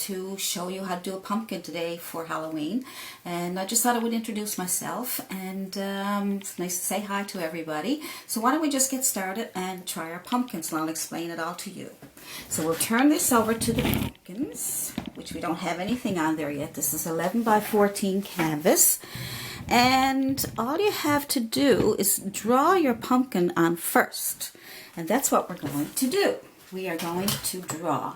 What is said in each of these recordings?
to show you how to do a pumpkin today for Halloween, and I just thought I would introduce myself, and it's nice to say hi to everybody. So why don't we just get started and try our pumpkins, and I'll explain it all to you. So we'll turn this over to the pumpkins, which we don't have anything on there yet. This is 11 by 14 canvas, and all you have to do is draw your pumpkin on first, and that's what we're going to do. We are going to draw.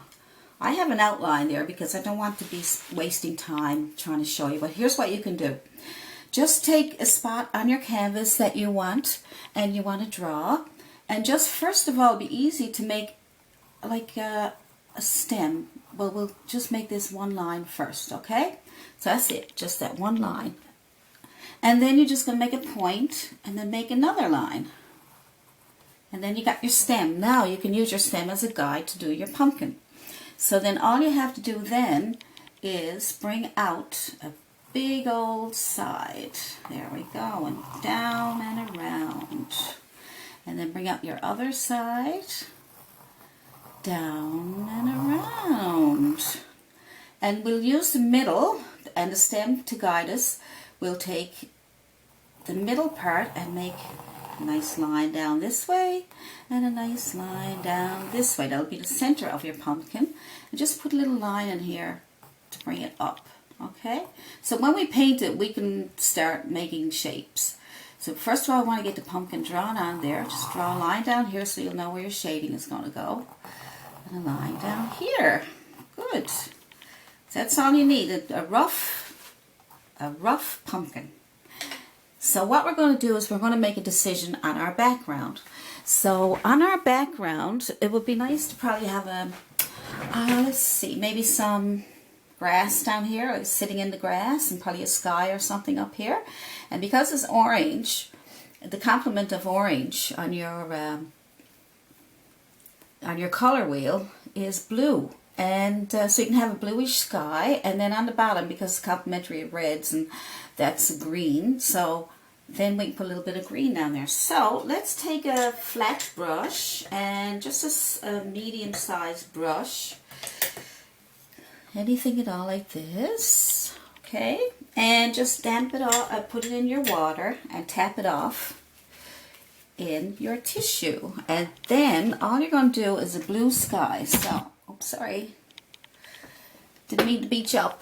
I have an outline there because I don't want to be wasting time trying to show you, but here's what you can do. Just take a spot on your canvas that you want and you want to draw, and just first of all, it'll be easy to make like a stem. Well, we'll just make this one line first, okay? So that's it, just that one line. And then you're just going to make a point and then make another line. And then you got your stem. Now you can use your stem as a guide to do your pumpkin. So then all you have to do then is bring out a big old side. There we go, and down and around. And then bring out your other side, down and around. And we'll use the middle and the stem to guide us. We'll take the middle part and make a nice line down this way and a nice line down this way. That'll be the center of your pumpkin. And just put a little line in here to bring it up. Okay? So when we paint it, we can start making shapes. So first of all, I want to get the pumpkin drawn on there. Just draw a line down here so you'll know where your shading is going to go. And a line down here. Good. So that's all you need. A rough pumpkin. So what we're going to do is we're going to make a decision on our background. So on our background, it would be nice to probably have a, let's see, maybe some grass down here, or sitting in the grass, and probably a sky or something up here. And because it's orange, the complement of orange on your color wheel is blue. And so you can have a bluish sky, and then on the bottom, because it's complementary of reds, and that's green, so then we can put a little bit of green down there. So let's take a flat brush, and just a medium-sized brush, anything at all like this, okay? And just damp it off, put it in your water, and tap it off in your tissue. And then all you're going to do is a blue sky. So, oops, sorry, didn't mean to beat you up.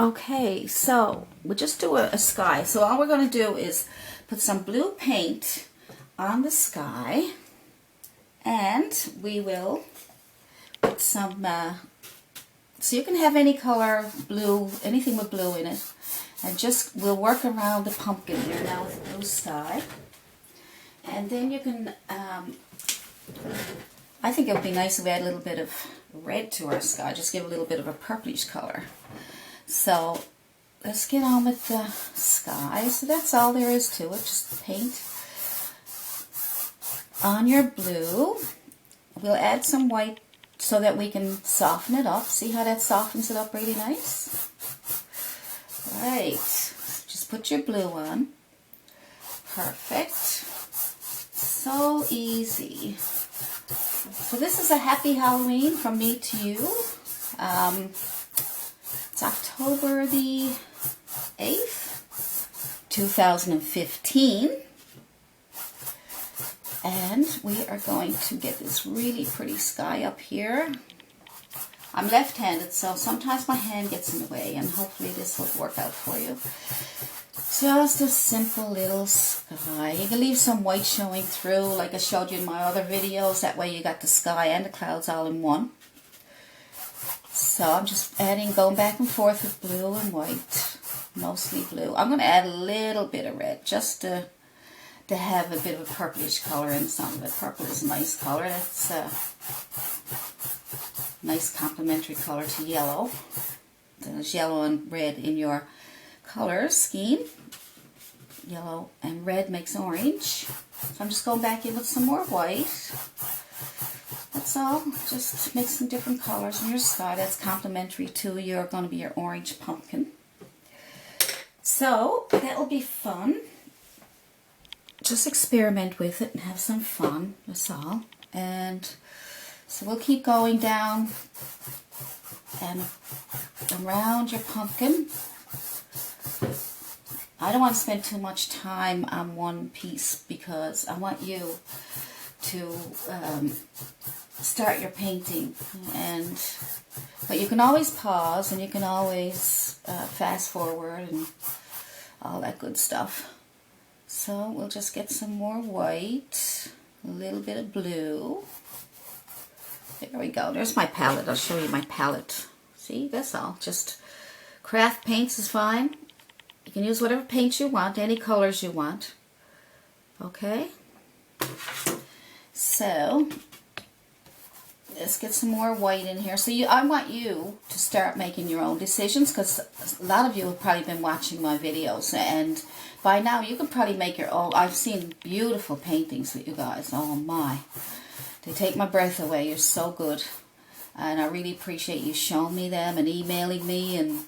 Okay, so we'll just do a sky. So all we're going to do is put some blue paint on the sky, and we will put some, so you can have any color, blue, anything with blue in it, and just, we'll work around the pumpkin here now with the blue sky. And then you can, I think it would be nice if we add a little bit of red to our sky, just give a little bit of a purplish color. So let's get on with the sky. So that's all there is to it, just paint on your blue. We'll add some white so that we can soften it up. See how that softens it up really nice? Right, just put your blue on. Perfect. So easy. So this is a happy Halloween from me to you. It's October the 8th, 2015. And we are going to get this really pretty sky up here. I'm left-handed, so sometimes my hand gets in the way, and hopefully this will work out for you. Just a simple little sky. You can leave some white showing through, like I showed you in my other videos. That way you got the sky and the clouds all in one. So I'm just adding, going back and forth with blue and white, mostly blue. I'm going to add a little bit of red, just to have a bit of a purplish color in some of it. Purple is a nice color. That's a nice complementary color to yellow. There's yellow and red in your color scheme. Yellow and red makes orange. So I'm just going back in with some more white. That's all. Just make some different colors in your sky. That's complementary to your, going to be your orange pumpkin. So that'll be fun. Just experiment with it and have some fun. That's all. And so we'll keep going down and around your pumpkin. I don't want to spend too much time on one piece because I want you to start your painting. But you can always pause and you can always fast forward and all that good stuff. So we'll just get some more white, a little bit of blue. There we go. There's my palette. I'll show you my palette. See, that's all. Just craft paints is fine. You can use whatever paints you want, any colors you want. Okay? So let's get some more white in here. So I want you to start making your own decisions, because a lot of you have probably been watching my videos, and by now you can probably make your own. I've seen beautiful paintings with you guys. Oh my. They take my breath away. You're so good. And I really appreciate you showing me them and emailing me, and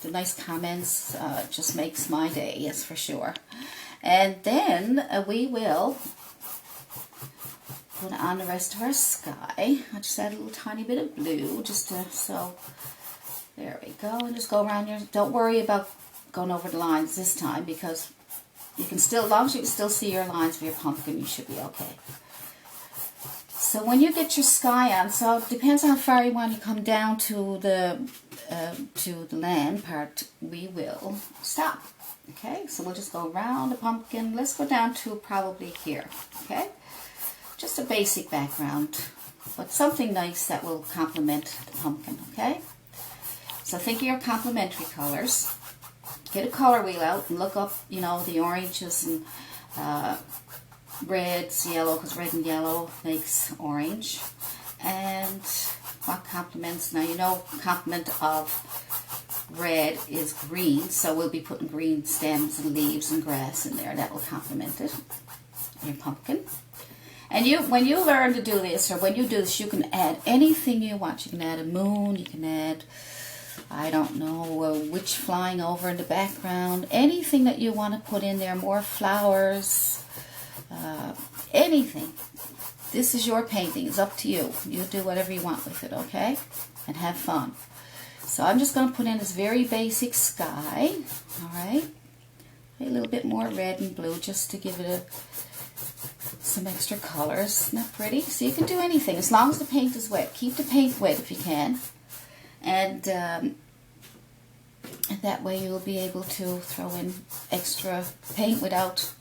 the nice comments. It just makes my day, yes, for sure. And then we will put on the rest of our sky. I just add a little tiny bit of blue, just to, so there we go. And just go around your, don't worry about going over the lines this time, because you can still, as long as you can still see your lines for your pumpkin, you should be okay. So when you get your sky on, so it depends on how far you want to come down to the land part, we will stop. Okay, so we'll just go around the pumpkin. Let's go down to probably here. Okay, just a basic background, but something nice that will complement the pumpkin. Okay, so think of your complementary colors. Get a color wheel out and look up, you know, the oranges and reds, yellow, because red and yellow makes orange. And what complements, now you know complement of red is green, so we'll be putting green stems and leaves and grass in there. That will complement it, your pumpkin. And when you learn to do this, or when you do this, you can add anything you want. You can add a moon, you can add, I don't know, a witch flying over in the background, anything that you want to put in there, more flowers, anything. This is your painting. It's up to you. You do whatever you want with it, okay? And have fun. So I'm just going to put in this very basic sky, all right? A little bit more red and blue just to give it some extra colors. Isn't that pretty? So you can do anything as long as the paint is wet. Keep the paint wet if you can. And that way you'll be able to throw in extra paint without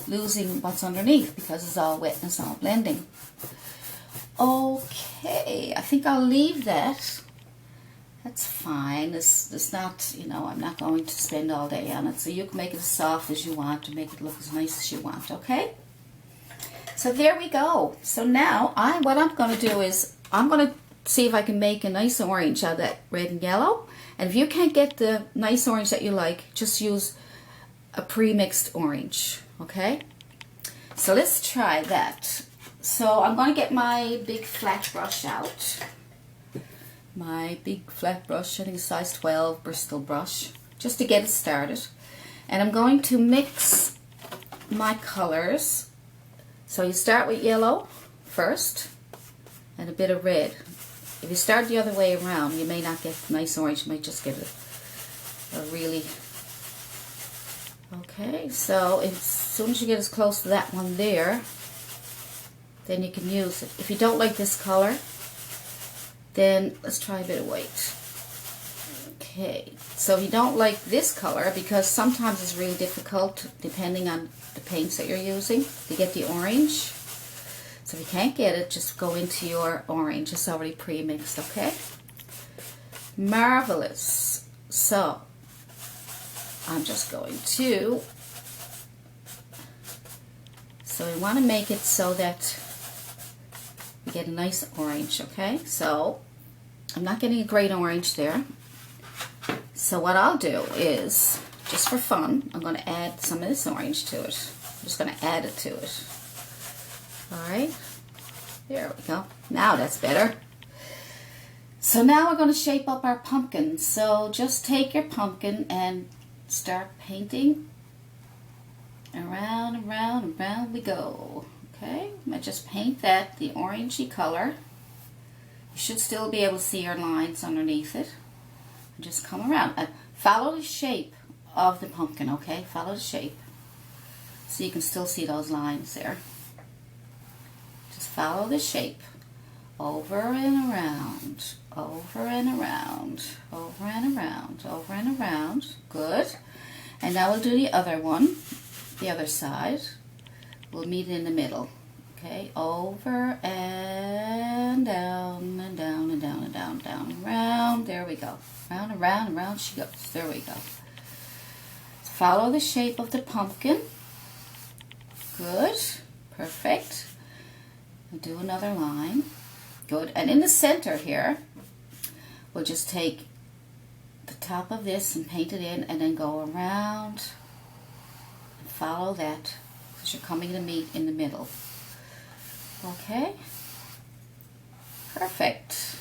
losing what's underneath, because it's all wet and it's all blending. Okay, I think I'll leave that. That's fine. It's not, you know, I'm not going to spend all day on it. So you can make it as soft as you want to make it look as nice as you want, okay? So there we go. So now what I'm going to do is I'm going to see if I can make a nice orange out of that red and yellow. And if you can't get the nice orange that you like, just use a pre-mixed orange, okay? So let's try that. So I'm going to get my big flat brush out. My big flat brush, I think size 12 Bristol brush, just to get it started. And I'm going to mix my colors. So you start with yellow first and a bit of red. If you start the other way around, you may not get nice orange. You might just get a really... Okay, so as soon as you get as close to that one there, then you can use it. If you don't like this color, then let's try a bit of white. Okay, so if you don't like this color, because sometimes it's really difficult, depending on the paints that you're using, to get the orange. So if you can't get it, just go into your orange. It's already pre-mixed, okay? Marvelous. So I'm just going to, so we want to make it so that we get a nice orange, okay? So I'm not getting a great orange there. So what I'll do is, just for fun, I'm going to add some of this orange to it. I'm just going to add it to it. Alright, there we go. Now that's better. So now we're going to shape up our pumpkin. So just take your pumpkin and start painting. Around and round and round we go. Okay, I just paint that the orangey color. You should still be able to see your lines underneath it. And just come around and follow the shape of the pumpkin, okay? Follow the shape. So you can still see those lines there. Just follow the shape. Over and around, over and around, over and around, over and around. Good. And now we'll do the other one, the other side. We'll meet in the middle. Okay, over and down and down and down and down, down and round. There we go. Round and round and round she goes. There we go. Follow the shape of the pumpkin. Good. Perfect. We'll do another line. Good. And in the center here, we'll just take the top of this and paint it in and then go around and follow that because you're coming to meet in the middle. Okay? Perfect.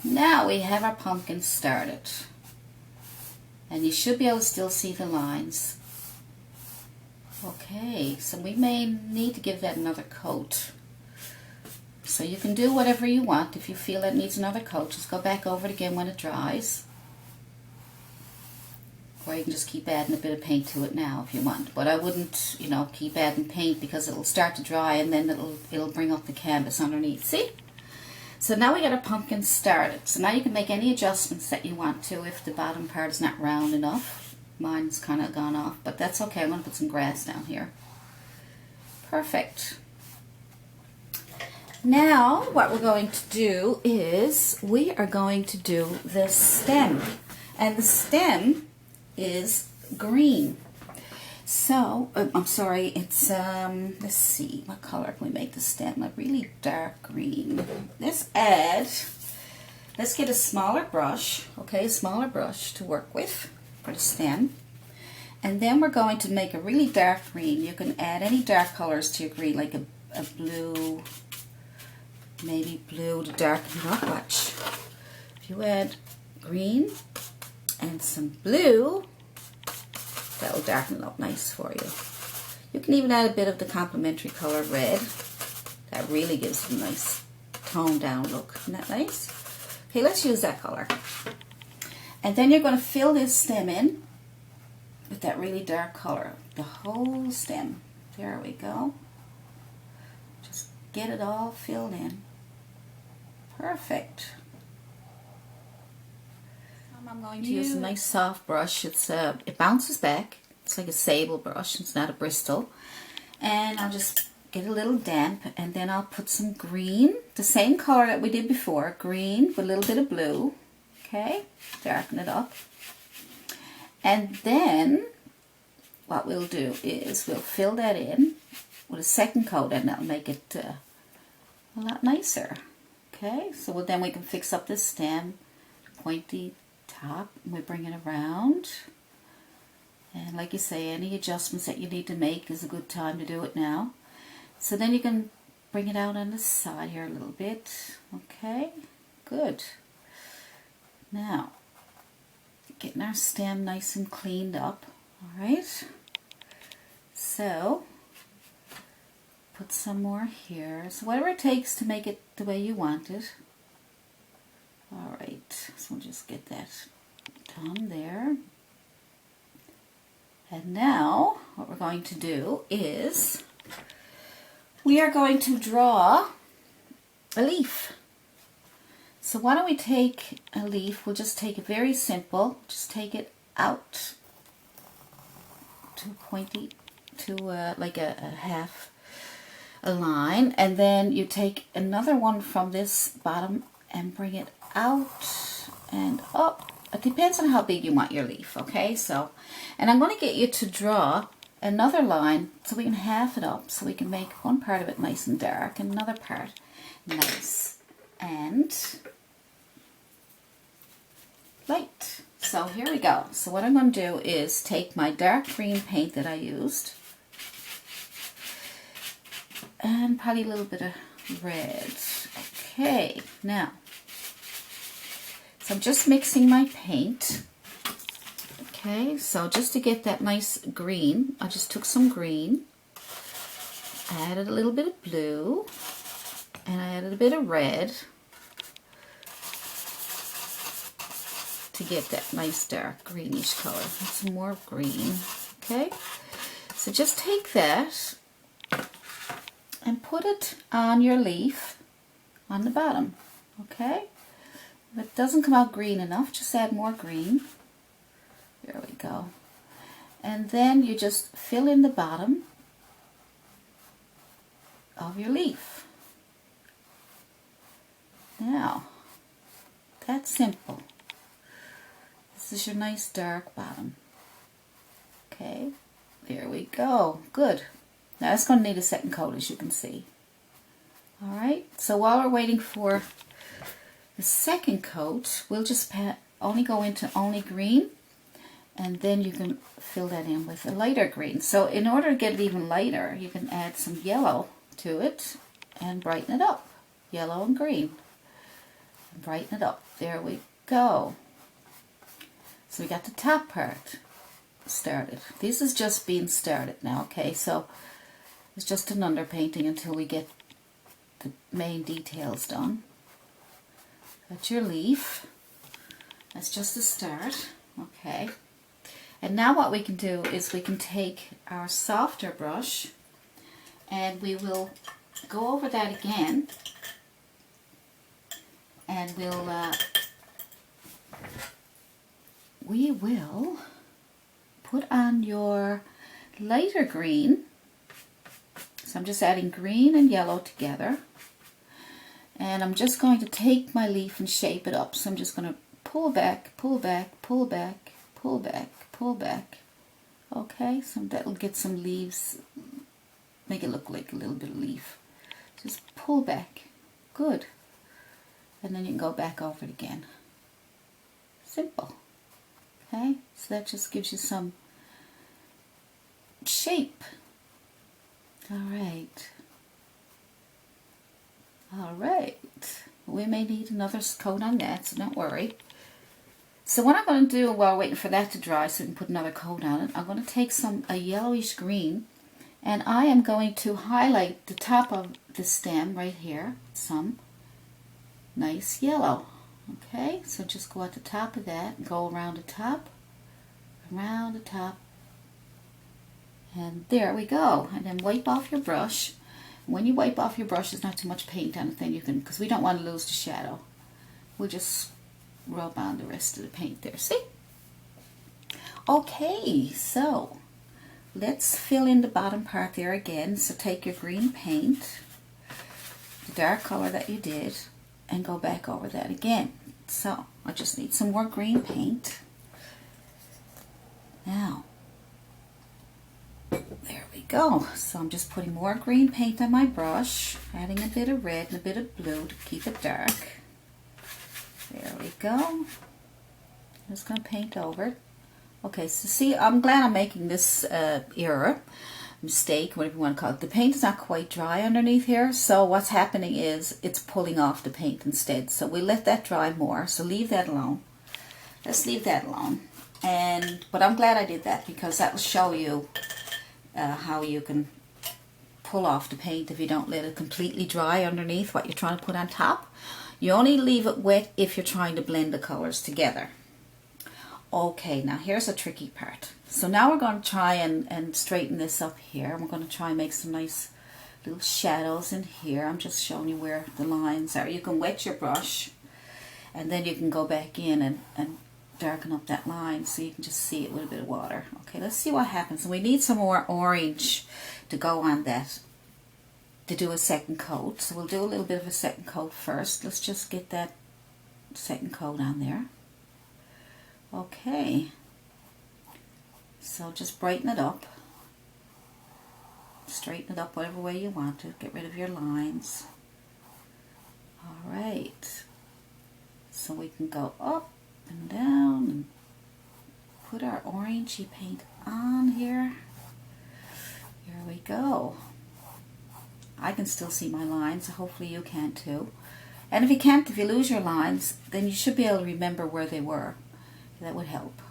Now we have our pumpkin started. And you should be able to still see the lines. Okay, so we may need to give that another coat. So you can do whatever you want. If you feel it needs another coat, just go back over it again when it dries. Or you can just keep adding a bit of paint to it now if you want. But I wouldn't, you know, keep adding paint because it'll start to dry and then it'll bring up the canvas underneath. See? So now we got our pumpkin started. So now you can make any adjustments that you want to if the bottom part is not round enough. Mine's kind of gone off, but that's okay. I'm going to put some grass down here. Perfect. Now what we're going to do is we are going to do the stem. And the stem is green. So, I'm sorry, it's, let's see, what color can we make the stem? A really dark green. Let's get a smaller brush, okay, a smaller brush to work with for the stem. And then we're going to make a really dark green. You can add any dark colors to your green, like a blue, maybe blue to darken it up. Watch. If you add green and some blue, that will darken it up nice for you. You can even add a bit of the complementary color red. That really gives it a nice toned down look. Isn't that nice? Okay, let's use that color. And then you're going to fill this stem in with that really dark color. The whole stem. There we go. Just get it all filled in. Perfect. I'm going to use a nice soft brush. It bounces back. It's like a sable brush. It's not a Bristol. And I'll just get a little damp and then I'll put some green, the same color that we did before, green with a little bit of blue. Okay, darken it up. And then what we'll do is we'll fill that in with a second coat and that'll make it a lot nicer. Okay, so then we can fix up this stem, pointy top, and we bring it around. And like you say, any adjustments that you need to make is a good time to do it now. So then you can bring it out on the side here a little bit. Okay, good. Now, getting our stem nice and cleaned up. Alright, so put some more here. So whatever it takes to make it the way you want it. Alright, so we'll just get that done there. And now what we're going to do is we are going to draw a leaf. So why don't we take a leaf, we'll just take it very simple, just take it out to pointy, to like a half a line, and then you take another one from this bottom and bring it out and up. It depends on how big you want your leaf, okay? So, and I'm going to get you to draw another line so we can half it up, so we can make one part of it nice and dark and another part nice and light. So here we go. So what I'm going to do is take my dark green paint that I used and probably a little bit of red. Okay, now, so I'm just mixing my paint. Okay, so just to get that nice green, I just took some green, added a little bit of blue, and I added a bit of red. to get that nice dark greenish color. Some more green, okay? So just take that and put it on your leaf on the bottom, okay? If it doesn't come out green enough, just add more green. There we go. And then you just fill in the bottom of your leaf. Now, that's simple. This is your nice dark bottom. Okay, there we go. Good. Now it's going to need a second coat, as you can see. Alright, so while we're waiting for the second coat, we'll just only go into only green, and then you can fill that in with a lighter green. So in order to get it even lighter, you can add some yellow to it and brighten it up. Yellow and green. And brighten it up. There we go. So we got the top part started. This is just being started now, okay? So it's just an underpainting until we get the main details done. That's your leaf. That's just the start, okay? And now what we can do is we can take our softer brush and we will go over that again, and we will put on your lighter green. So I'm just adding green and yellow together, and I'm just going to take my leaf and shape it up. So I'm just going to pull back, pull back, pull back, pull back, pull back. Okay, so that'll get some leaves, make it look like a little bit of leaf. Just pull back. Good. And then you can go back over it again. Simple. Okay, so that just gives you some shape. Alright. Alright. We may need another coat on that, so don't worry. So what I'm going to do while waiting for that to dry so we can put another coat on it, I'm going to take a yellowish green, and I am going to highlight the top of the stem right here, some nice yellow. Okay, so just go at the top of that and go around the top, and there we go. And then wipe off your brush. When you wipe off your brush, there's not too much paint on it, then you can, because we don't want to lose the shadow. We'll just rub on the rest of the paint there. See? Okay, so let's fill in the bottom part there again. So take your green paint, the dark color that you did, and go back over that again. So I just need some more green paint. Now, there we go. So I'm just putting more green paint on my brush, adding a bit of red and a bit of blue to keep it dark. There we go. I'm just going to paint over. Okay, so see, I'm glad I'm making this mistake, whatever you want to call it. The paint is not quite dry underneath here, so what's happening is it's pulling off the paint instead. So we let that dry more, so leave that alone. Let's leave that alone. But I'm glad I did that, because that will show you how you can pull off the paint if you don't let it completely dry underneath what you're trying to put on top. You only leave it wet if you're trying to blend the colors together. Okay, now here's a tricky part. So now we're going to try and straighten this up here. We're going to try and make some nice little shadows in here. I'm just showing you where the lines are. You can wet your brush, and then you can go back in and darken up that line so you can just see it with a bit of water. Okay, let's see what happens. We need some more orange to go on that, to do a second coat. So we'll do a little bit of a second coat first. Let's just get that second coat on there. Okay, so just brighten it up, straighten it up whatever way you want to, get rid of your lines. Alright, so we can go up and down and put our orangey paint on here. Here we go. I can still see my lines, so hopefully you can too. And if you can't, if you lose your lines, then you should be able to remember where they were. That would help.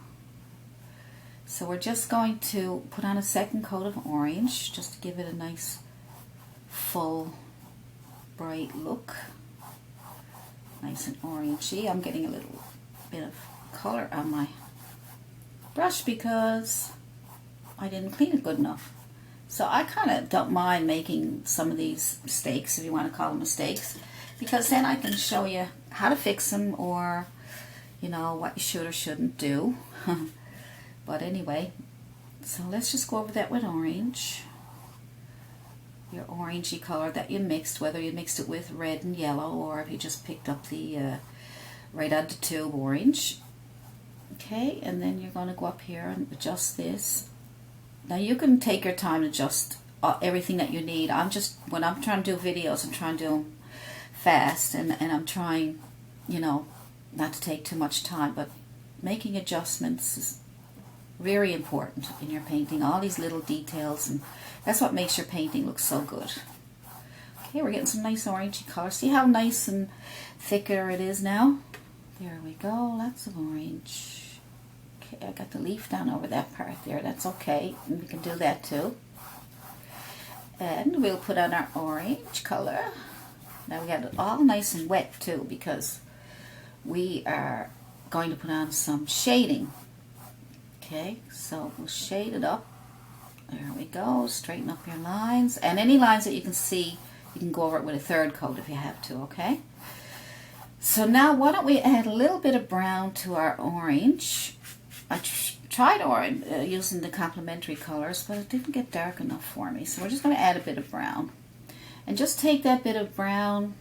So we're just going to put on a second coat of orange just to give it a nice full bright look. Nice and orangey. I'm getting a little bit of color on my brush because I didn't clean it good enough. So I kind of don't mind making some of these mistakes, if you want to call them mistakes, because then I can show you how to fix them, or you know, what you should or shouldn't do. But anyway, so let's just go over that with orange. Your orangey color that you mixed, whether you mixed it with red and yellow or if you just picked up the right out the tube orange. Okay, and then you're going to go up here and adjust this. Now you can take your time to adjust everything that you need. When I'm trying to do videos, I'm trying to do them fast, and I'm trying, you know, not to take too much time, but making adjustments is very important in your painting. All these little details, and that's what makes your painting look so good. Okay, we're getting some nice orangey color. See how nice and thicker it is now? There we go, lots of orange. Okay, I got the leaf down over that part there. That's okay. And we can do that too. And we'll put on our orange color. Now we got it all nice and wet too, because we are going to put on some shading. Okay, so we'll shade it up. There we go. Straighten up your lines. And any lines that you can see, you can go over it with a third coat if you have to, okay? So now why don't we add a little bit of brown to our orange. I tried orange using the complementary colors, but it didn't get dark enough for me. So we're just going to add a bit of brown. And just take that bit of brown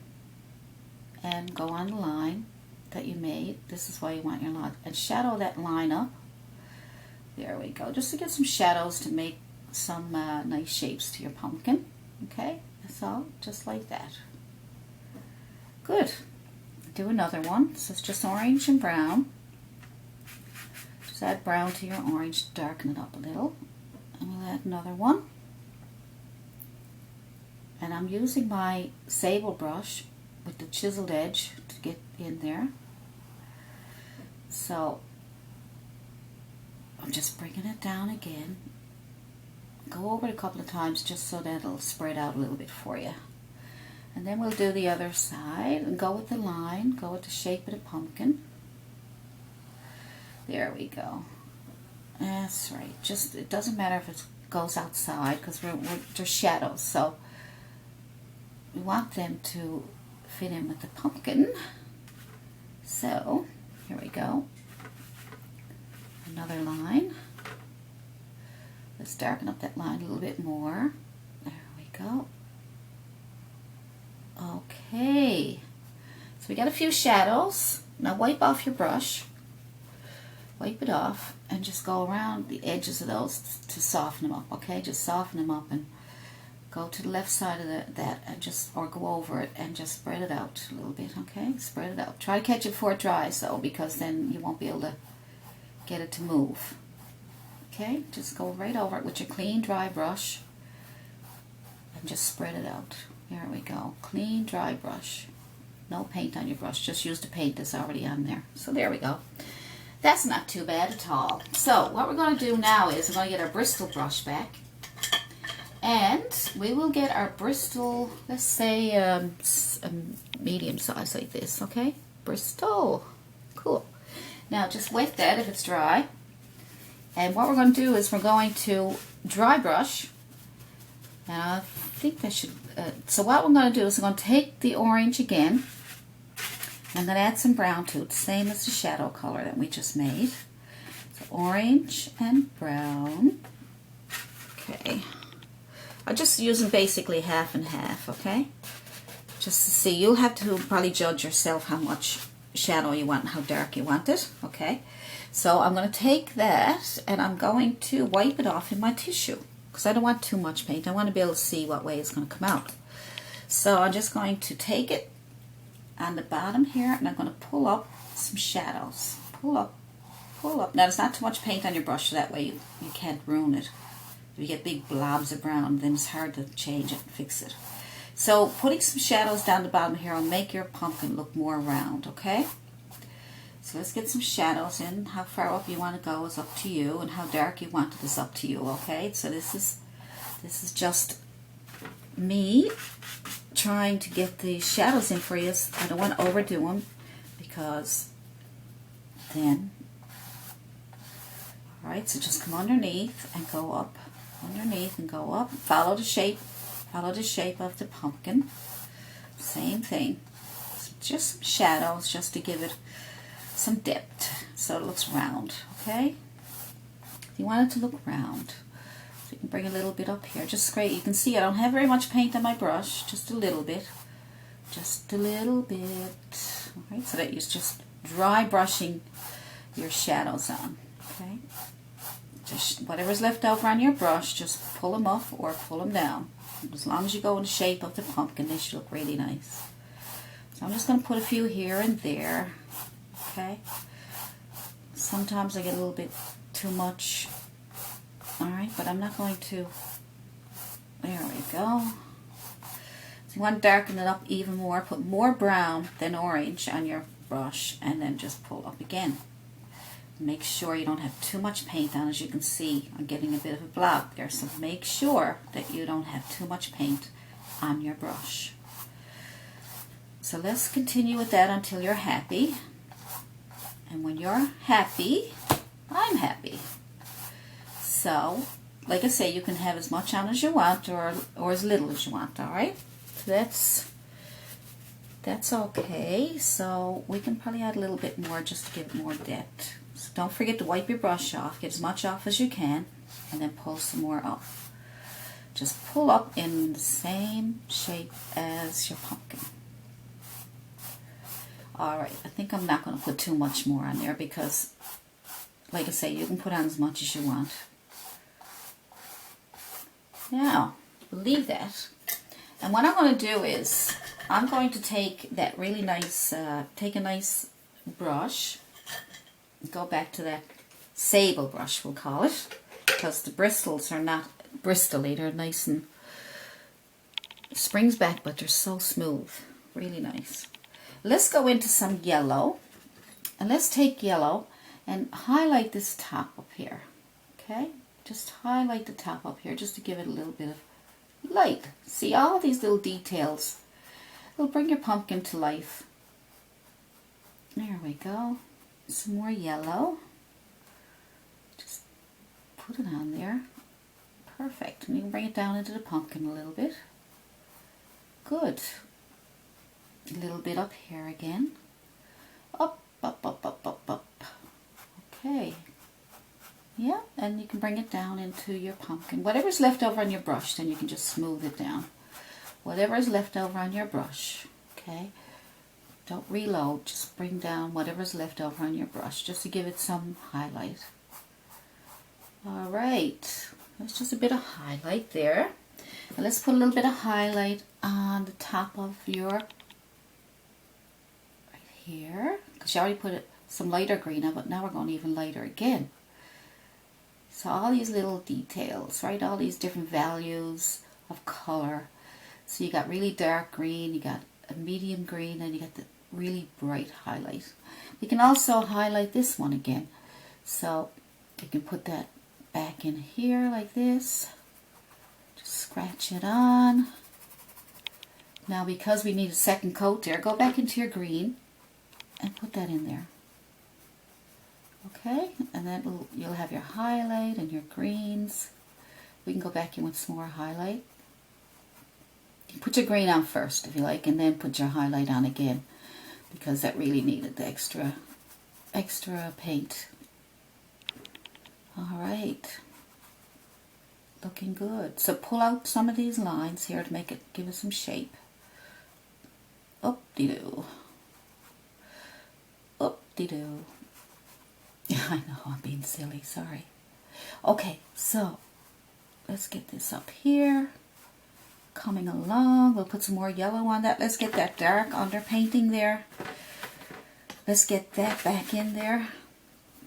and go on the line that you made. This is why you want your line. And shadow that line up. There we go. Just to get some shadows to make some nice shapes to your pumpkin. Okay, that's all. Just like that. Good. Do another one. So it's just orange and brown. Just add brown to your orange, darken it up a little. And we'll add another one. And I'm using my sable brush with the chiseled edge to get in there. So I'm just bringing it down again. Go over it a couple of times just so that it'll spread out a little bit for you. And then we'll do the other side and go with the line, go with the shape of the pumpkin. There we go. That's right. Just, it doesn't matter if it goes outside because we're just shadows, so we want them to fit in with the pumpkin. So here we go. Another line. Let's darken up that line a little bit more. There we go. Okay. So we got a few shadows. Now wipe off your brush. Wipe it off and just go around the edges of those to soften them up. Okay, just soften them up and go to the left side of that and just, or go over it and just spread it out a little bit. Okay, spread it out. Try to catch it before it dries though, because then you won't be able to get it to move. Okay, just go right over it with your clean dry brush and just spread it out. There we go. Clean dry brush. No paint on your brush, just use the paint that's already on there. So there we go. That's not too bad at all. So what we're going to do now is we're going to get our Bristol brush back, and we will get our Bristol, let's say a medium size like this, okay? Bristol. Cool. Now just wet that if it's dry. And what we're going to do is we're going to dry brush. And I think that should, so what we're going to do is we're going to take the orange again. I'm going to add some brown to it, same as the shadow color that we just made. So orange and brown. Okay. I'm just using basically half and half, okay? Just to see. You'll have to probably judge yourself how much shadow you want and how dark you want it, okay? So I'm going to take that and I'm going to wipe it off in my tissue because I don't want too much paint. I want to be able to see what way it's going to come out. So I'm just going to take it on the bottom here, and I'm going to pull up some shadows. Pull up, pull up. Now, there's not too much paint on your brush, so that way you can't ruin it. If you get big blobs of brown, then it's hard to change it and fix it. So, putting some shadows down the bottom here will make your pumpkin look more round, okay? So, let's get some shadows in. How far up you want to go is up to you, and how dark you want it is up to you, okay? So, this is just me trying to get the shadows in for you. I don't want to overdo them because then Alright, so just come underneath and go up. Underneath and go up. Follow the shape. Follow the shape of the pumpkin. Same thing. Just some shadows just to give it some depth so it looks round. Okay? You want it to look round. So you can bring a little bit up here. Just great. You can see I don't have very much paint on my brush. Just a little bit. Just a little bit. Alright, so that you're just dry brushing your shadows on. Okay? Just whatever's left over on your brush, just pull them up or pull them down. As long as you go in the shape of the pumpkin, they should look really nice. So I'm just going to put a few here and there. Okay? Sometimes I get a little bit too much. Alright, but I'm not going to. There we go. So you want to darken it up even more. Put more brown than orange on your brush and then just pull up again. Make sure you don't have too much paint on. As you can see, I'm getting a bit of a blob there. So make sure that you don't have too much paint on your brush. So let's continue with that until you're happy. And when you're happy, I'm happy. So, like I say, you can have as much on as you want or as little as you want, alright? So that's okay. So we can probably add a little bit more just to give it more depth. So don't forget to wipe your brush off. Get as much off as you can and then pull some more up. Just pull up in the same shape as your pumpkin. Alright, I think I'm not going to put too much more on there because, like I say, you can put on as much as you want. Now, leave that. And what I'm going to do is, I'm going to take that really nice, take a nice brush, go back to that sable brush, we'll call it, because the bristles are not bristly, they're nice and springs back, but they're so smooth, really nice. Let's go into some yellow, and let's take yellow and highlight this top up here, okay? Just highlight the top up here just to give it a little bit of light. See all these little details? It'll bring your pumpkin to life. There we go. Some more yellow. Just put it on there. Perfect. And you can bring it down into the pumpkin a little bit. Good. A little bit up here again. Up, up, up, up, up, up. Okay. Yeah, and you can bring it down into your pumpkin. Whatever's left over on your brush, then you can just smooth it down. Whatever is left over on your brush, okay? Don't reload, just bring down whatever's left over on your brush, just to give it some highlight. Alright, that's just a bit of highlight there. Now let's put a little bit of highlight on the top of your, right here, because you already put some lighter green on, but now we're going even lighter again. So all these little details, right? All these different values of color. So you got really dark green, you got a medium green, and you got the really bright highlight. We can also highlight this one again. So you can put that back in here like this. Just scratch it on. Now because we need a second coat there, go back into your green and put that in there. Okay, and then you'll have your highlight and your greens. We can go back in with some more highlight. You can put your green on first if you like, and then put your highlight on again, because that really needed the extra paint. Alright, looking good. So pull out some of these lines here to make it, give it some shape. Up-de-doo. Up-de-doo. Yeah, I know, I'm being silly, sorry. Okay, so let's get this up here. Coming along, we'll put some more yellow on that. Let's get that dark underpainting there. Let's get that back in there.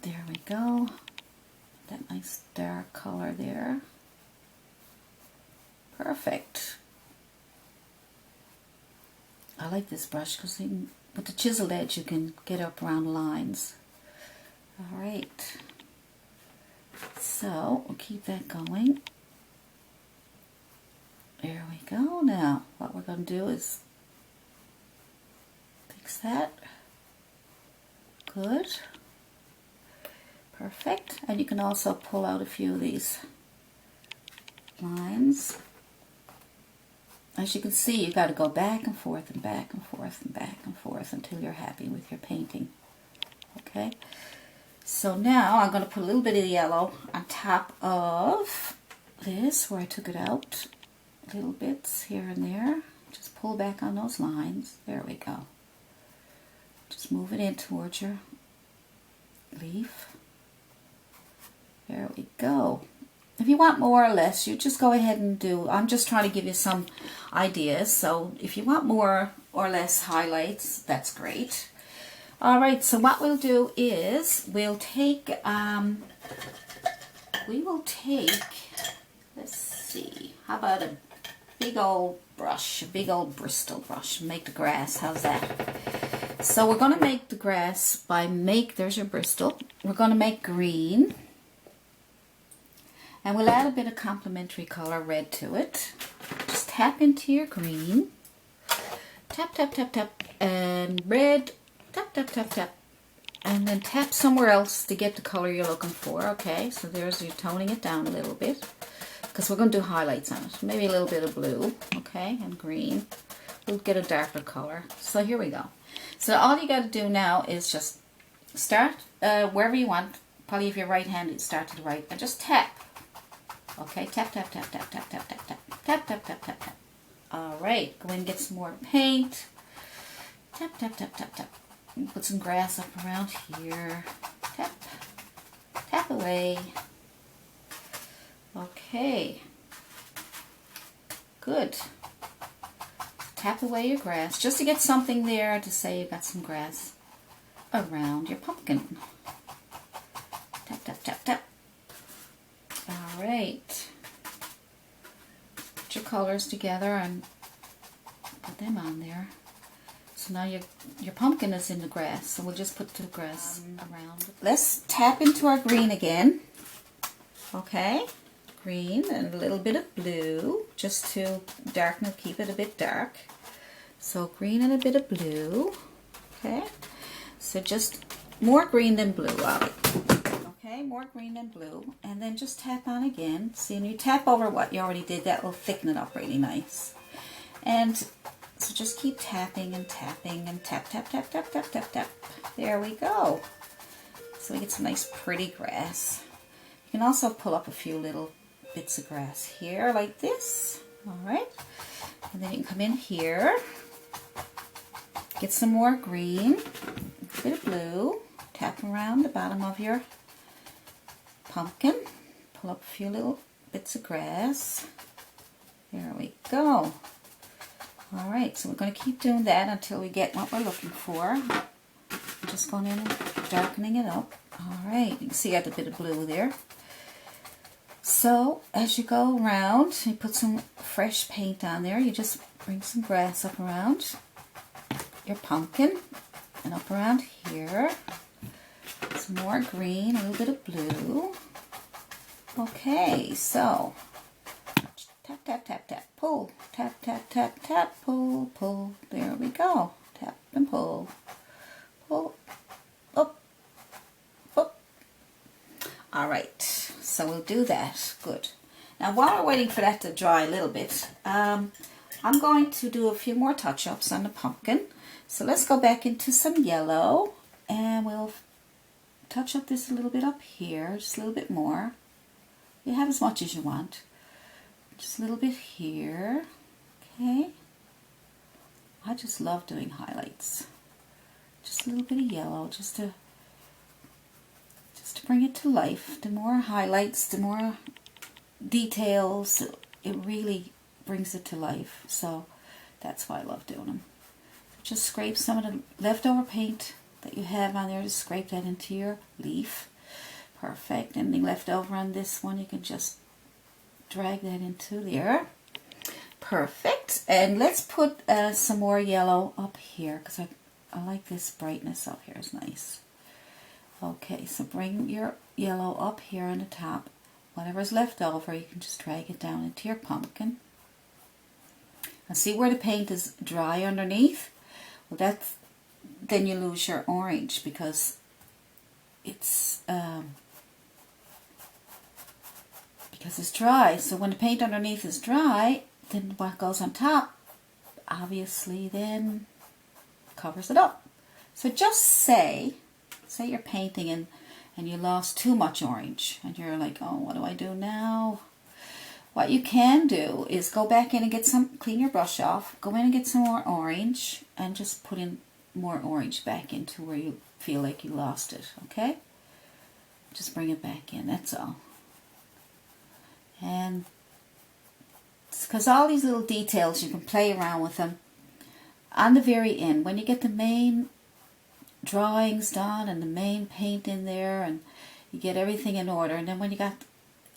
There we go. That nice dark color there. Perfect. I like this brush because with the chiseled edge you can get up around lines. Alright, so we'll keep that going. There we go. Now, what we're going to do is fix that. Good. Perfect. And you can also pull out a few of these lines. As you can see, you got to go back and forth and back and forth and back and forth until you're happy with your painting. Okay, so now I'm going to put a little bit of yellow on top of this where I took it out. Little bits here and there. Just pull back on those lines. There we go. Just move it in towards your leaf. There we go. If you want more or less, you just go ahead and do. I'm just trying to give you some ideas. So if you want more or less highlights, that's great. All right. So what we'll do is we'll take. Let's see. How about a big old brush, a big old Bristol brush. Make the grass. How's that? So we're going to make the grass there's your Bristol. We're going to make green. And we'll add a bit of complementary color red to it. Just tap into your green. Tap, tap, tap, tap. And red. Tap, tap, tap, tap. And then tap somewhere else to get the color you're looking for. Okay, so there's you toning it down a little bit. Because we're going to do highlights on it. Maybe a little bit of blue. Okay, and green. We'll get a darker color. So here we go. So all you got to do now is just start wherever you want. Probably if you're right-handed, start to the right. And just tap. Okay, tap, tap, tap, tap, tap, tap, tap, tap, tap, tap, tap, tap, tap. All right, go in and get some more paint. Tap, tap, tap, tap, tap. Put some grass up around here. Tap, tap away. Okay, good. Tap away your grass, just to get something there to say you got some grass around your pumpkin. Tap, tap, tap, tap. All right. Put your colors together and put them on there. So now your pumpkin is in the grass. So we'll just put the grass around. Let's tap into our green again. Okay. Green and a little bit of blue just to darken it, keep it a bit dark. So green and a bit of blue. Okay. So just more green than blue of it. Okay, more green than blue, and then just tap on again. See, and you tap over what you already did, that will thicken it up really nice. And so just keep tapping and tapping and tap, tap, tap, tap, tap, tap, tap. There we go. So we get some nice pretty grass. You can also pull up a few little bits of grass here like this. All right. And then you can come in here, get some more green, a bit of blue, tap around the bottom of your pumpkin, pull up a few little bits of grass. There we go. All right, so we're going to keep doing that until we get what we're looking for. I'm just going in and darkening it up. All right, you can see I got a bit of blue there. So as you go around, you put some fresh paint on there. You just bring some grass up around your pumpkin and up around here. Some more green, a little bit of blue. Okay, so tap, tap, tap, tap, pull. Tap, tap, tap, tap, pull, pull. There we go. Tap and pull. Pull. Up. Up. All right, so we'll do that. Good. Now while we're waiting for that to dry a little bit, I'm going to do a few more touch-ups on the pumpkin. So let's go back into some yellow and we'll touch up this a little bit up here, just a little bit more. You have as much as you want. Just a little bit here. Okay. I just love doing highlights. Just a little bit of yellow, just to bring it to life. The more highlights, the more details, it really brings it to life. So that's why I love doing them. Just scrape some of the leftover paint that you have on there, just scrape that into your leaf. Perfect. Anything left over on this one, you can just drag that into there. Perfect. And let's put some more yellow up here because I like this brightness up here. It's nice. Okay, so bring your yellow up here on the top. Whatever's left over, you can just drag it down into your pumpkin. And see where the paint is dry underneath? Well, then you lose your orange because it's because it's dry. So when the paint underneath is dry, then what goes on top obviously then covers it up. So just say you're painting and you lost too much orange and you're like, oh, what do I do now? What you can do is go back in and get some, clean your brush off, go in and get some more orange and just put in more orange back into where you feel like you lost it, okay? Just bring it back in, that's all. And because all these little details, you can play around with them. On the very end, when you get the main drawings done and the main paint in there and you get everything in order, and then when you got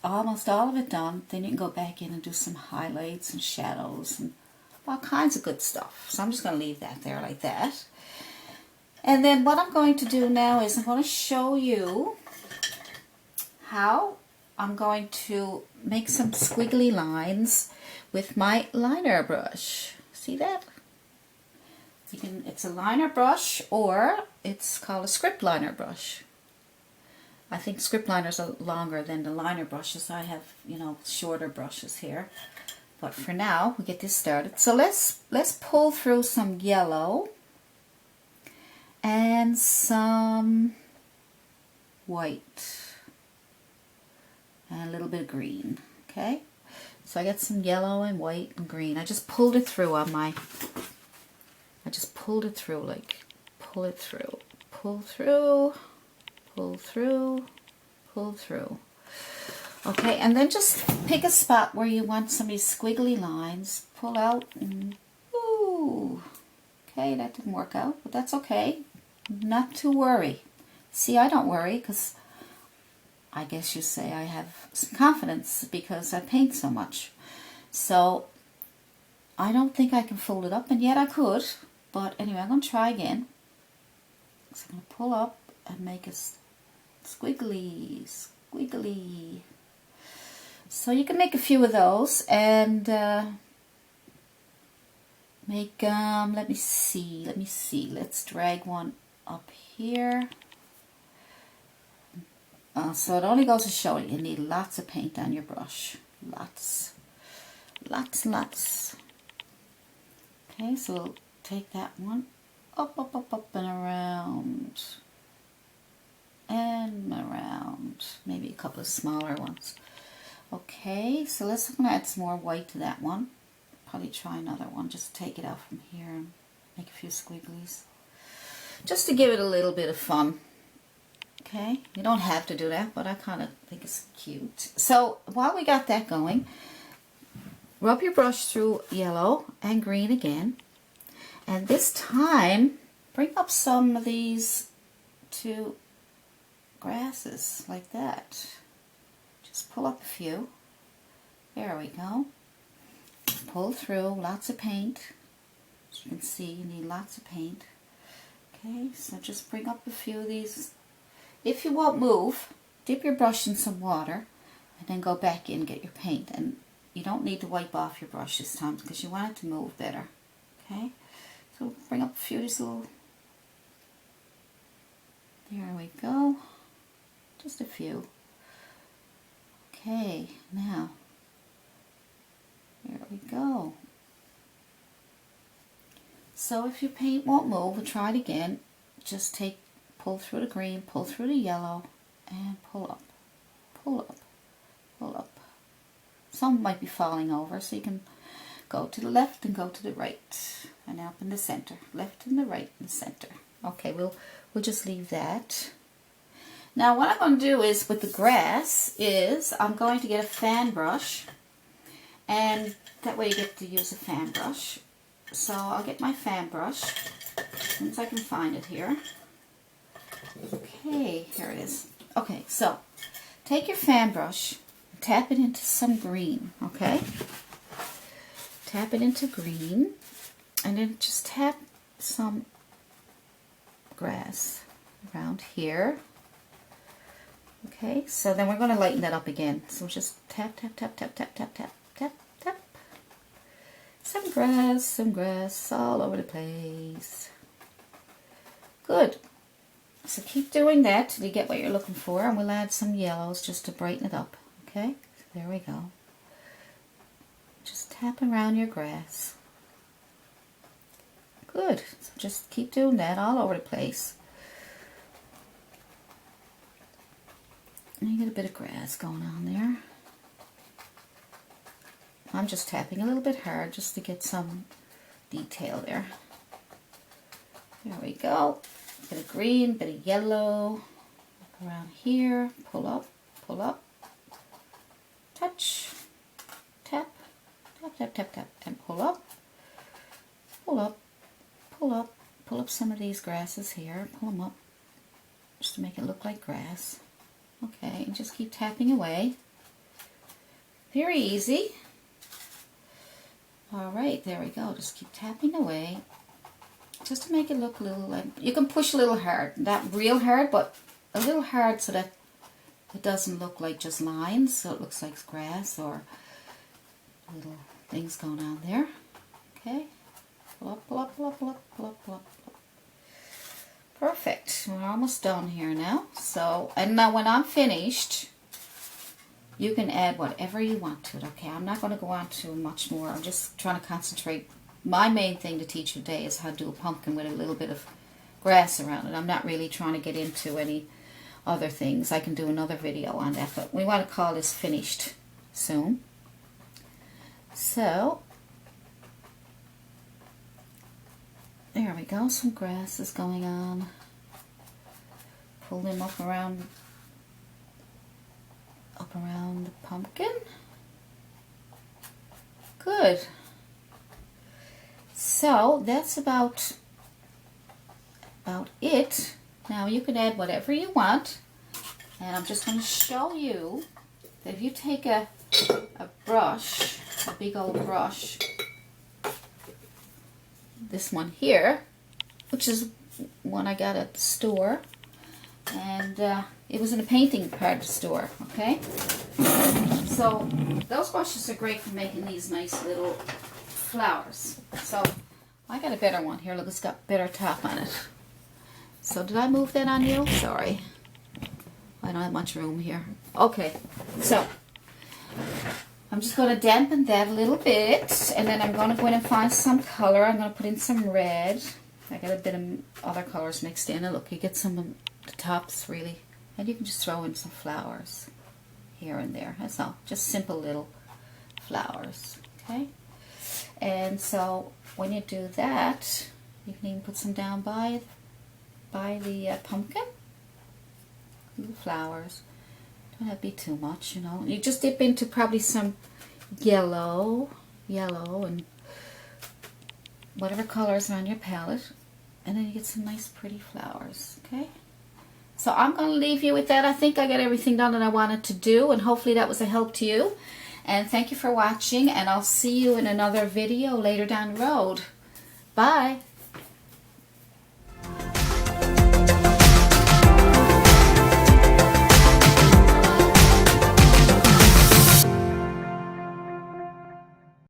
almost all of it done, then you can go back in and do some highlights and shadows and all kinds of good stuff. So I'm just going to leave that there like that. And then what I'm going to do now is I'm going to show you how I'm going to make some squiggly lines with my liner brush. See that? It's a liner brush, or it's called a script liner brush. I think script liners are longer than the liner brushes. I have, shorter brushes here. But for now, we get this started. So let's pull through some yellow and some white and a little bit of green. Okay? So I got some yellow and white and green. I just pulled it through on my... like, pull it through, pull through, pull through, pull through. Okay, and then just pick a spot where you want some of these squiggly lines, pull out, and ooh, okay, that didn't work out, but that's okay, not to worry. See, I don't worry, because I guess you say I have some confidence because I paint so much. So, I don't think I can fold it up, and yet I could. But anyway, I'm going to try again. So I'm going to pull up and make a squiggly. So you can make a few of those and make, let me see. Let's drag one up here. So it only goes to show you need lots of paint on your brush. Lots. Okay, so we'll take that one up and around and around, maybe a couple of smaller ones. Okay, so I'm going to add some more white to that one. Probably try another one, just take it out from here and make a few squigglies just to give it a little bit of fun. Okay, you don't have to do that, but I kind of think it's cute. So while we got that going, rub your brush through yellow and green again. And this time, bring up some of these two grasses like that. Just pull up a few. There we go. Pull through, lots of paint. As you can see, you need lots of paint. Okay, so just bring up a few of these. If you won't move, dip your brush in some water and then go back in and get your paint. And you don't need to wipe off your brush this time because you want it to move better. Okay? So bring up a few of these little, there we go, just a few. Okay, now, there we go. So if your paint won't move, we'll try it again. Just pull through the green, pull through the yellow, and pull up, pull up, pull up. Some might be falling over, so you can go to the left and go to the right. And up in the center. Left and the right and the center. Okay, we'll just leave that. Now what I'm going to do is with the grass is I'm going to get a fan brush. And that way you get to use a fan brush. So I'll get my fan brush. As soon as I can find it here. Okay, here it is. Okay, so take your fan brush, tap it into some green, okay? Tap it into green, and then just tap some grass around here. Okay, so then we're going to lighten that up again. So just tap, tap, tap, tap, tap, tap, tap, tap, tap. Some grass all over the place. Good. So keep doing that till you get what you're looking for, and we'll add some yellows just to brighten it up. Okay, There we go. Just tap around your grass. Good. So just keep doing that all over the place. And you get a bit of grass going on there. I'm just tapping a little bit hard just to get some detail there. There we go. Bit of green, bit of yellow. Look around here. Pull up, touch, tap, tap, tap, tap, tap, and pull up, pull up, pull up, pull up some of these grasses here. Pull them up just to make it look like grass. Okay, and just keep tapping away. Very easy. Alright, there we go. Just keep tapping away. Just to make it look a little like, you can push a little hard. Not real hard, but a little hard so that it doesn't look like just lines. So it looks like grass or little things going on there. Okay. Pull up, pull up, pull up, pull up, pull up, pull up. Perfect. We're almost done here now. So, and now when I'm finished, you can add whatever you want to it, okay? I'm not going to go on to much more. I'm just trying to concentrate. My main thing to teach you today is how to do a pumpkin with a little bit of grass around it. I'm not really trying to get into any other things. I can do another video on that, but we want to call this finished soon. So, there we go. Some grass is going on. Pull them up around the pumpkin. Good. So that's about it. Now you can add whatever you want, and I'm just going to show you that if you take a brush, a big old brush, this one here, which is one I got at the store, and it was in a painting part of the store, okay? So those brushes are great for making these nice little flowers. So I got a better one here. Look, it's got better top on it. So did I move that on you? Sorry. I don't have much room here. Okay, so I'm just going to dampen that a little bit, and then I'm going to go in and find some color. I'm going to put in some red. I got a bit of other colors mixed in. And look, you get some of the tops really, and you can just throw in some flowers here and there. That's all. Just simple little flowers. Okay. And so when you do that, you can even put some down by the pumpkin. Little flowers. Don't have to be too much, you know. You just dip into probably some yellow, and whatever colors are on your palette, and then you get some nice pretty flowers. Okay. So I'm going to leave you with that. I think I got everything done that I wanted to do, and hopefully that was a help to you. And thank you for watching, and I'll see you in another video later down the road. Bye.